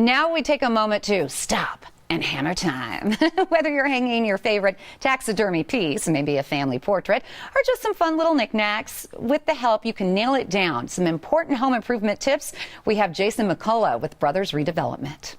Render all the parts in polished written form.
Now we take a moment to stop and hammer time. Whether you're hanging your favorite taxidermy piece, maybe a family portrait, or just some fun little knickknacks, with the help you can nail it down. Some important home improvement tips. We have Jason McCullough with Brothers Redevelopment.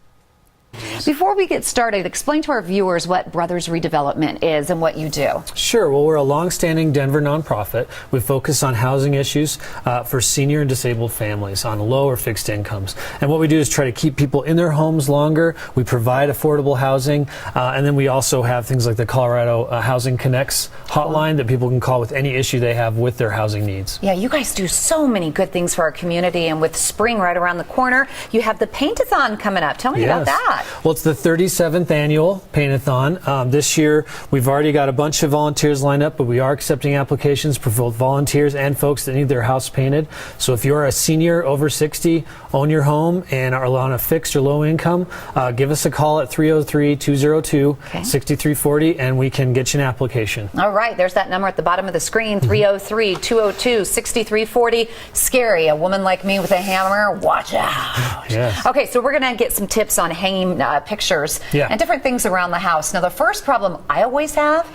Before we get started, explain to our viewers what Brothers Redevelopment is and what you do. Sure. Well, we're a long-standing Denver nonprofit. We focus on housing issues for senior and disabled families on low or fixed incomes. And what we do is try to keep people in their homes longer. We provide affordable housing. And then we also have things like the Colorado Housing Connects hotline that people can call with any issue they have with their housing needs. Yeah, you guys do so many good things for our community. And with spring right around the corner, you have the Paint-a-thon coming up. Tell me about that. Well, it's the 37th annual Paint-a-thon. This year, we've already got a bunch of volunteers lined up, but we are accepting applications for both volunteers and folks that need their house painted. So if you're a senior over 60, own your home, and are on a fixed or low income, give us a call at 303-202-6340, and we can get you an application. All right, there's that number at the bottom of the screen, 303-202-6340. Scary, a woman like me with a hammer, watch out. Yes. Okay, so we're going to get some tips on hanging pictures and different things around the house. Now, the first problem I always have,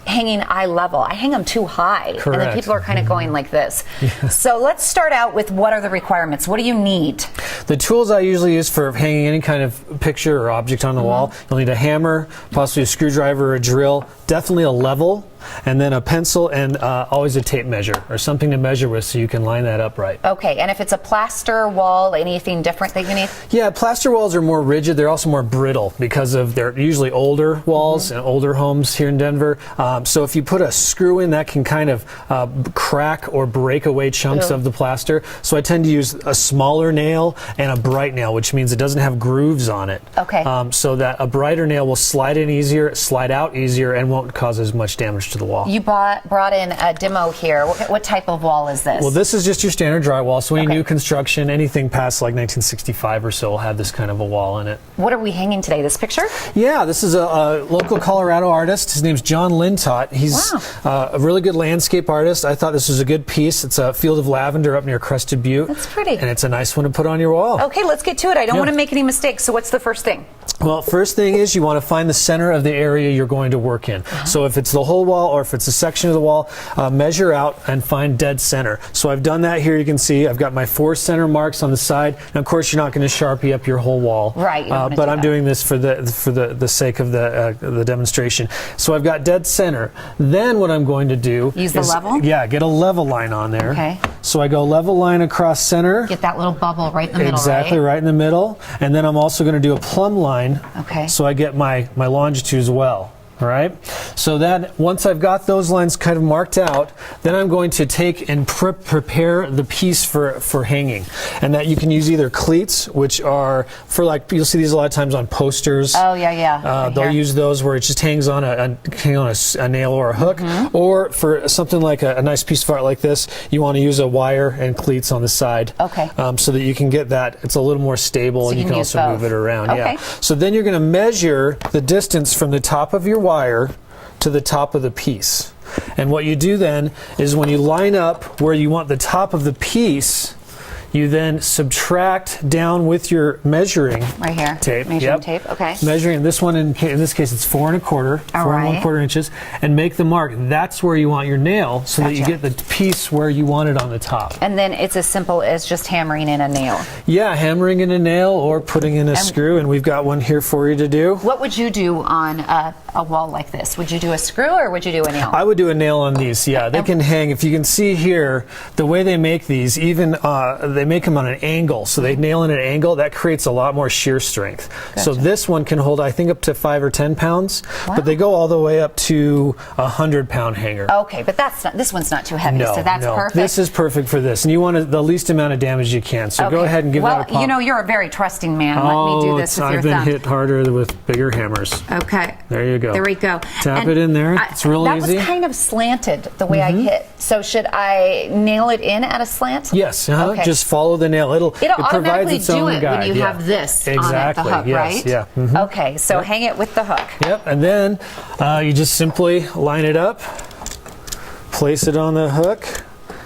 hanging eye level. I hang them too high. Correct. And then people are kind of going like this. So let's start out with what are the requirements? What do you need? The tools I usually use for hanging any kind of picture or object on the wall, you'll need a hammer, possibly a screwdriver or a drill, definitely a level, and then a pencil, and always a tape measure or something to measure with so you can line that up right. Okay, and if it's a plaster wall, anything different that you need? Yeah, plaster walls are more rigid. They're also more brittle because of they're usually older walls and older homes here in Denver. So if you put a screw in, that can kind of crack or break away chunks of the plaster. So I tend to use a smaller nail and a bright nail, which means it doesn't have grooves on it. Okay. So that a brighter nail will slide in easier, slide out easier, and won't cause as much damage to the wall. You brought in a demo here. What type of wall is this? Well, this is just your standard drywall. So any new construction, anything past like 1965 or so will have this kind of a wall in it. What are we hanging today? This picture? Yeah, this is a local Colorado artist. His name's John Lintott. He's a really good landscape artist. I thought this was a good piece. It's a field of lavender up near Crested Butte. That's pretty. And it's a nice one to put on your wall. Okay, let's get to it. I don't want to make any mistakes. So what's the first thing? Well, first thing is you want to find the center of the area you're going to work in. So if it's the whole wall or if it's a section of the wall, measure out and find dead center. So I've done that here. You can see I've got my 4 center marks on the side. And of course, you're not going to Sharpie up your whole wall. Right. But I'm doing this for the sake of the demonstration. So I've got dead center. Then what I'm going to do is the level? Yeah, get a level line on there. Okay. So I go level line across center. Get that little bubble right in the middle, Exactly, right in the middle. And then I'm also going to do a plumb line. Okay. So I get my longitude as well. All right. So then once I've got those lines kind of marked out, then I'm going to take and prepare the piece for hanging. And that you can use either cleats, which are for like, you'll see these a lot of times on posters. Oh, yeah. They'll use those where it just hangs on a nail or a hook. Or for something like a nice piece of art like this, you want to use a wire and cleats on the side. Okay. So that you can get that, it's a little more stable, so and you can also move it around. Okay. Yeah. So then you're going to measure the distance from the top of your wire to the top of the piece. And what you do then is when you line up where you want the top of the piece, you then subtract down with your measuring right here tape. Measuring tape. Okay. Measuring this one in this case it's 4 1/4, 4 1/4 inches, and make the mark. That's where you want your nail, so that you get the piece where you want it on the top. And then it's as simple as just hammering in a nail. Yeah, hammering in a nail or putting in a screw, and we've got one here for you to do. What would you do on a wall like this? Would you do a screw or would you do a nail? I would do a nail on these. Yeah, they can hang. If you can see here, the way they make these, even they make them on an angle, so they nail in an angle. That creates a lot more shear strength. Gotcha. So this one can hold, I think, up to 5 or 10 pounds, but they go all the way up to a 100-pound hanger. Okay, but this one's not too heavy, so that's perfect. This is perfect for this, and you want the least amount of damage you can. So go ahead and give that a pop. Well, you know, you're a very trusting man. Let me do this with your thumb. I've been hit harder with bigger hammers. Okay. There you go. There we go. Tap it in there. It's real easy. That was kind of slanted the way I hit. So should I nail it in at a slant? Yes. Okay. Just follow the nail. It provides its own guide. When you have this on it, the hook, yes. right? Yeah. Okay, so hang it with the hook. Yep, and then you just simply line it up, place it on the hook,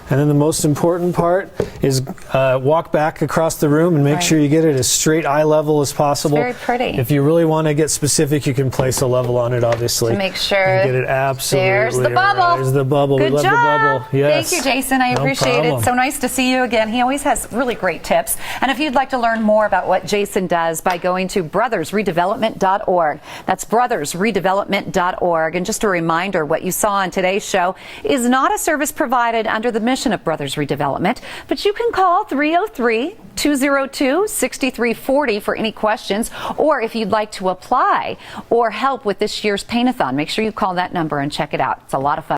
And then the most important part is walk back across the room and make sure you get it as straight eye level as possible. It's very pretty. If you really want to get specific, you can place a level on it, obviously. To make sure. And get it absolutely There's the bubble. right. There's the bubble. Good we love job. the bubble. Yes. Thank you, Jason. I appreciate problem. it. So nice to see you again. He always has really great tips. And if you'd like to learn more about what Jason does, by going to brothersredevelopment.org. That's brothersredevelopment.org. And just a reminder, what you saw on today's show is not a service provided under the mission of Brothers Redevelopment, but you can call 303-202-6340 for any questions, or if you'd like to apply or help with this year's paint-a-thon, make sure you call that number and check it out. It's a lot of fun.